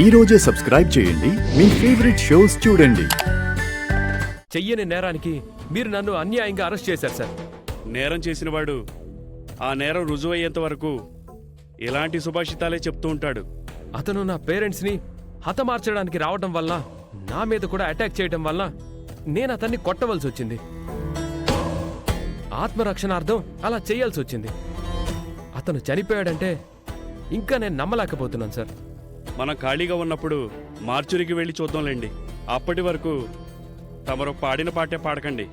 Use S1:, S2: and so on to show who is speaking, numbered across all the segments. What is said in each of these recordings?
S1: ఈ రోజే సబ్స్క్రైబ్ చేయండి, మీ ఫేవరెట్ షోస్ చూడండి.
S2: చెయ్యని నేరానికి మీరు నన్ను అన్యాయంగా అరెస్ట్ చేశారు సార్.
S3: నేరం చేసినవాడు ఆ నేరం రుజువయ్యేంత వరకు ఇలాంటి సుభాషితాలే చెప్తూ ఉంటాడు.
S2: అతను నా పేరెంట్స్ని హతమార్చడానికి రావడం వల్ల, నా మీద కూడా అటాక్ చేయడం వల్ల నేను అతన్ని కొట్టవలసి వచ్చింది. ఆత్మరక్షణార్థం అలా చేయాల్సి వచ్చింది. అతను చనిపోయాడంటే ఇంకా నేను నమ్మలేకపోతున్నాను సార్.
S3: మనం ఖాళీగా ఉన్నప్పుడు మార్చురికి వెళ్ళి చూద్దాంలేండి. అప్పటి వరకు తమరు పాడిన పాటే పాడకండి.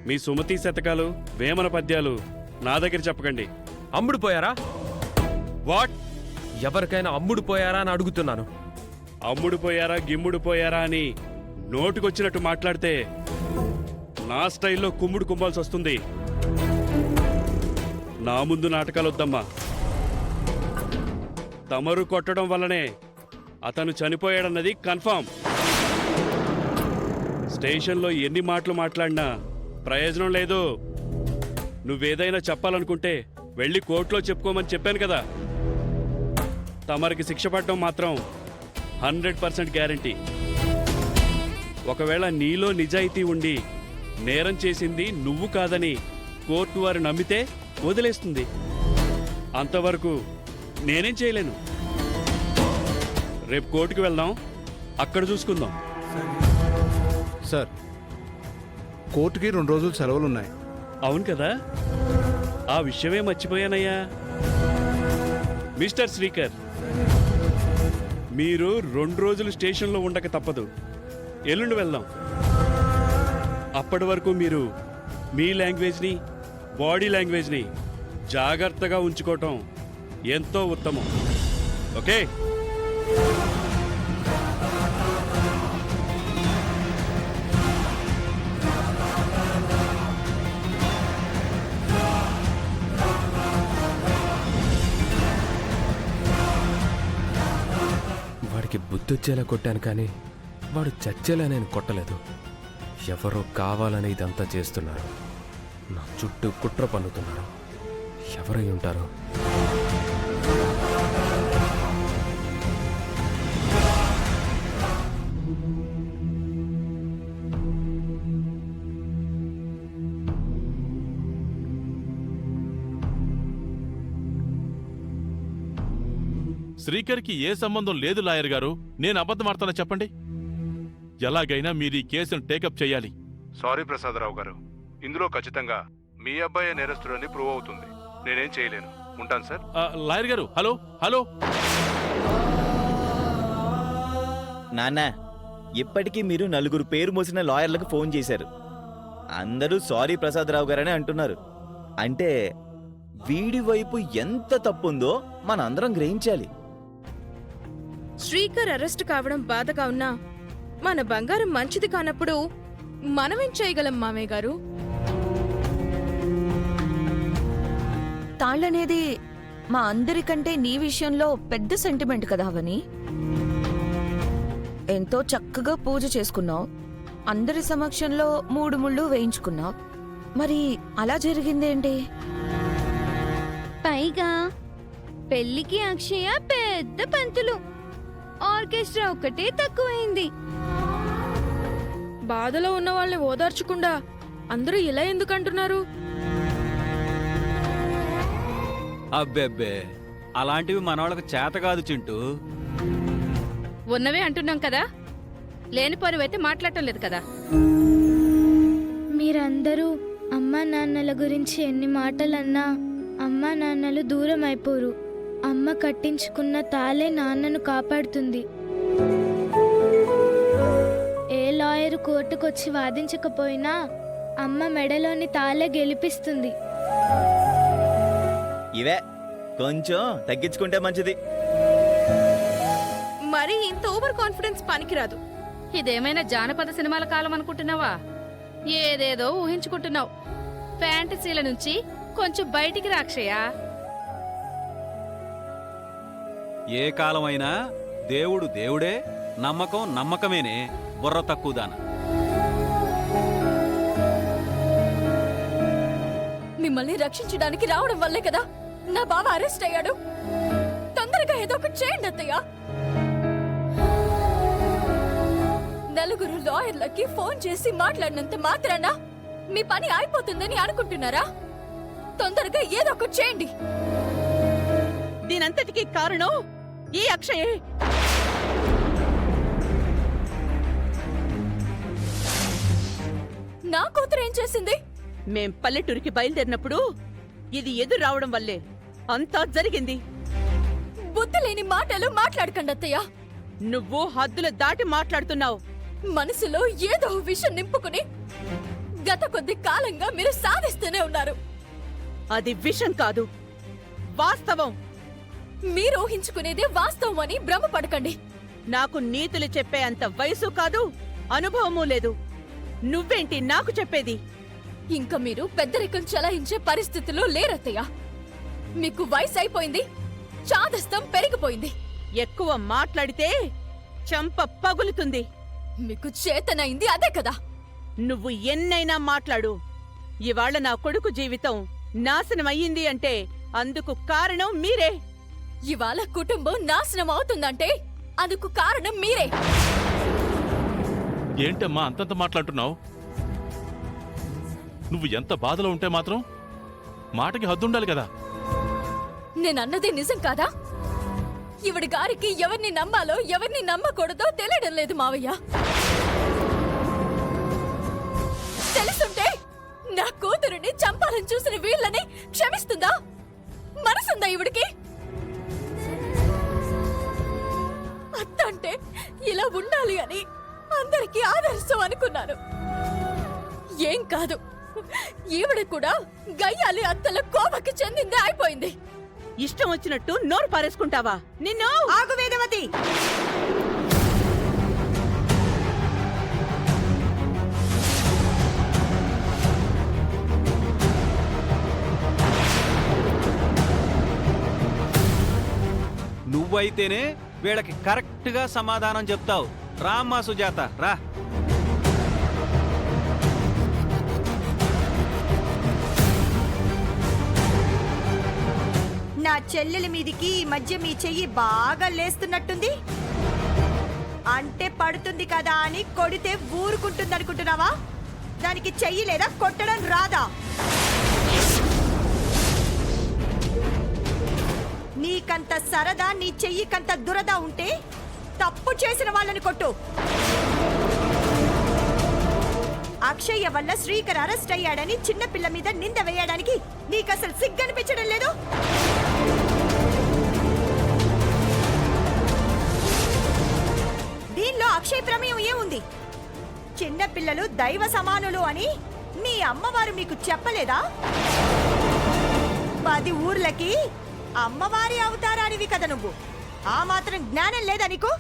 S3: మీ సుమతి శతకాలు, వేమన పద్యాలు నా దగ్గర చెప్పకండి.
S2: అమ్ముడు పోయారా?
S3: వాట్?
S2: ఎవరికైనా అమ్ముడు పోయారా అని అడుగుతున్నాను.
S3: అమ్ముడు పోయారా, గిమ్ముడు పోయారా అని నోటుకొచ్చినట్టు మాట్లాడితే నా స్టైల్లో కుమ్ముడు కుమ్మాల్సి వస్తుంది. నా ముందు నాటకాలు వద్దమ్మా. తమరు కొట్టడం వల్లనే అతను చనిపోయాడన్నది కన్ఫామ్. స్టేషన్లో ఎన్ని మాటలు మాట్లాడినా ప్రయోజనం లేదు. నువ్వేదైనా చెప్పాలనుకుంటే వెళ్ళి కోర్టులో చెప్పుకోమని చెప్పాను కదా. తమరికి శిక్ష పడడం మాత్రం 100% గ్యారంటీ. ఒకవేళ నీలో నిజాయితీ ఉండి నేరం చేసింది నువ్వు కాదని కోర్టు వారు నమ్మితే వదిలేస్తుంది. అంతవరకు నేనేం చేయలేను. రేపు కోర్టుకు వెళ్దాం, అక్కడ చూసుకుందాం.
S4: సార్, కోర్టుకి 2 రోజులు సెలవులున్నాయి.
S3: అవును కదా, ఆ విషయమే మర్చిపోయానయ్యా. మిస్టర్ శ్రీకర్, మీరు 2 రోజులు స్టేషన్లో ఉండక తప్పదు. ఎల్లుండి వెళ్దాం. అప్పటి వరకు మీరు మీ లాంగ్వేజ్ని, బాడీ లాంగ్వేజ్ని జాగ్రత్తగా ఉంచుకోవటం ఎంతో ఉత్తమం. ఓకే?
S2: వాడికి బుద్ధొచ్చేలా కొట్టాను కానీ వాడు చచ్చేలా నేను కొట్టలేదు. ఎవరో కావాలని ఇదంతా చేస్తున్నారు. నా చుట్టూ కుట్ర పన్నుతున్నారు. ఎవరై ఉంటారో.
S5: శ్రీకర్కి ఏ సంబంధం లేదు లాయర్ గారు. నేను అబద్ధమాడతానా చెప్పండి? ఎలాగైనా మీరు ఈ కేసును టేకప్ చేయాలి.
S6: సారీ ప్రసాదరావు గారు, ఇందులో ఖచ్చితంగా మీ అబ్బాయి నేరస్తుడని ప్రూవ్ అవుతుంది. నేనేం చేయలేను. ఉంటాను సార్.
S5: లాయర్ గారు, హలో హలో.
S7: నాన్న, ఇప్పటికీ మీరు 4 పేరు మోసిన లాయర్లకు ఫోన్ చేశారు. అందరూ సారీ ప్రసాదరావు గారని అంటున్నారు. అంటే వీడి వైపు ఎంత తప్పుందో మనందరం గ్రహించాలి.
S8: శ్రీకర్ అరెస్ట్ కావడం బాధగా ఉన్నా మన బంగారం మంచిది కానప్పుడు మనమేం చేయగలం మామయ్య గారు?
S9: తాళ్ళనేది మా అందరికంటే నీ విషయంలో పెద్ద సెంటిమెంట్ కదా అవని. ఎంతో చక్కగా పూజ చేసుకున్నావు. అందరి సమక్షంలో 3 ముళ్ళు వేయించుకున్నావు. మరి అలా జరిగిందేంటి?
S10: పైగా పెళ్లికి అక్షయ పెద్ద పంతులు, ఆర్కెస్ట్రా ఒక్కటే తక్కువైంది.
S8: బాధలో ఉన్న వాళ్ళని ఓదార్చకుండా అందరూ ఇలా ఎందుకంటున్నారు?
S11: అబ్బెబ్బే, అలాంటివి మనవాళ్ళకి చేత కాదు చింటూ.
S8: ఉన్నవే అంటున్నాం కదా, లేని పరువైతే మాట్లాడటం లేదు కదా.
S10: మీరందరూ అమ్మా నాన్నల గురించి ఎన్ని మాటలన్నా అమ్మా నాన్నలు దూరం అయిపోరు. అమ్మ కట్టించుకున్న తాళే నాన్నను కాపాడుతుంది. ఏ లాయరు కోర్టుకొచ్చి వాదించకపోయినా అమ్మ మెడలోని తాళే గెలిపిస్తుంది.
S7: ఇవే కొంచెం తగ్గించుకుంటే మంచిది.
S8: మరి ఇంత ఓవర్ కాన్ఫిడెన్స్ పనికిరాదు. ఇదేమైనా జానపద సినిమాల కాలం అనుకుంటున్నావా? ఏదేదో ఊహించుకుంటున్నావు. ఫ్యాంటసీల నుంచి కొంచెం బయటికి రాక్షయ్యా.
S11: ఏ కాలమైనా దేవుడు దేవుడే, నమ్మకం నమ్మకమేనే. బుర్ర తక్కువదాన.
S8: మిమ్మల్ని రక్షించడానికి రావడం వల్లే కదా నా బావ అరెస్ట్ అయ్యాడు. తొందరగా ఏదో ఒకటి చేయండి అత్తయ్య. నలుగురు లాయర్లకి ఫోన్ చేసి మాట్లాడినంత మాత్రాన మీ పని అయిపోతుందని అనుకుంటున్నారా? తొందరగా ఏదో ఒకటి చేయండి.
S9: దీనంతటికీ కారణం ఈ అక్షయే.
S8: నా కూతురు ఏం చేసింది?
S9: మేం పల్లెటూరికి బయలుదేరినప్పుడు ఇది ఎదురు రావడం వల్లే అంతా జరిగింది.
S8: బుద్ధి లేని మాటలు మాట్లాడకండి అత్తయ్య.
S9: నువ్వు హద్దులు దాటి మాట్లాడుతున్నావు.
S8: మనసులో ఏదో విషయం నింపుకుని గత కొద్ది కాలంగా మీరు సాధిస్తూనే ఉన్నారు.
S9: అది విషం కాదు, వాస్తవం.
S8: మీరు ఊహించుకునేదే వాస్తవం అని భ్రమపడకండి.
S9: నాకు నీతులు చెప్పే అంత వయసు కాదు, అనుభవమూ లేదు. నువ్వేంటి నాకు చెప్పేది?
S8: ఇంకా మీరు పెద్దరికం చలాయించే పరిస్థితిలో లేరత్తయ్య. మీకు వయసు అయిపోయింది, చాదస్తం పెరిగిపోయింది.
S9: ఎక్కువ మాట్లాడితే చంప పగులుతుంది.
S8: మీకు చేతనైంది అదే కదా.
S9: నువ్వు ఎన్నైనా మాట్లాడు. ఇవాళ నా కొడుకు జీవితం నాశనమయ్యింది అంటే అందుకు కారణం మీరే.
S8: ఇవాళ కుటుంబం నాశనం అవుతుందంటే అందుకు కారణం మీరే.
S5: ఏంటమ్మా అంతంత మాట్లాడుతున్నావు? నువ్వు ఎంత బాధలో ఉంటే మాత్రం మాటకి హద్దుండాలి కదా.
S8: నేనన్నది నిజం కాదా? ఇవిడి గారికి ఎవరిని నమ్మాలో ఎవరిని నమ్మకూడదో తెలియడం లేదు మావయ్య. తెలుసుంటే నా కూతురుని చంపాలని చూసిన వీళ్ళని క్షమిస్తుందా? మనసుందా ఇవిడికి? అత్త అంటే ఇలా ఉండాలి అని అందరికీ ఆదర్శం అనుకున్నాను. ఏం కాదు, ఈవిడ కూడా గయ్యాలి అత్తల కోపకి చెందిందే అయిపోయింది.
S9: ఇష్టం వచ్చినట్టు నోరు పారేసుకుంటావా? నిన్ను ఆగు వేదవతి.
S11: నువ్వైతేనే వీళ్ళకి కరెక్ట్గా సమాధానం చెప్తావు. రామ్మా సుజాత, రా.
S9: నా చెల్లెలి మీదికి ఈ మధ్య మీ చెయ్యి బాగా లేస్తున్నట్టుంది. అంటే పడుతుంది కదా అని కొడితే ఊరుకుంటుందనుకుంటున్నావా? దానికి చెయ్యి లేదా కొట్టడం రాదా? నీకంత సరదా, నీ చెయ్యికంత దురద ఉంటే తప్పు చేసిన వాళ్ళని కొట్టు. అక్షయ్య వల్ల శ్రీకర్ అరెస్ట్ అయ్యాడని చిన్నపిల్ల మీద నింద వేయడానికి నీకసలు సిగ్గనిపించడం లేదు? దీనిలో అక్షయ్ ప్రమేయం ఏముంది? చిన్నపిల్లలు దైవ సమానులు అని మీ అమ్మవారు మీకు చెప్పలేదా? 10 ఊర్లకి అమ్మవారి అవతారానివి కదా నువ్వు. ఆ మాత్రం జ్ఞానం లేదా నీకు?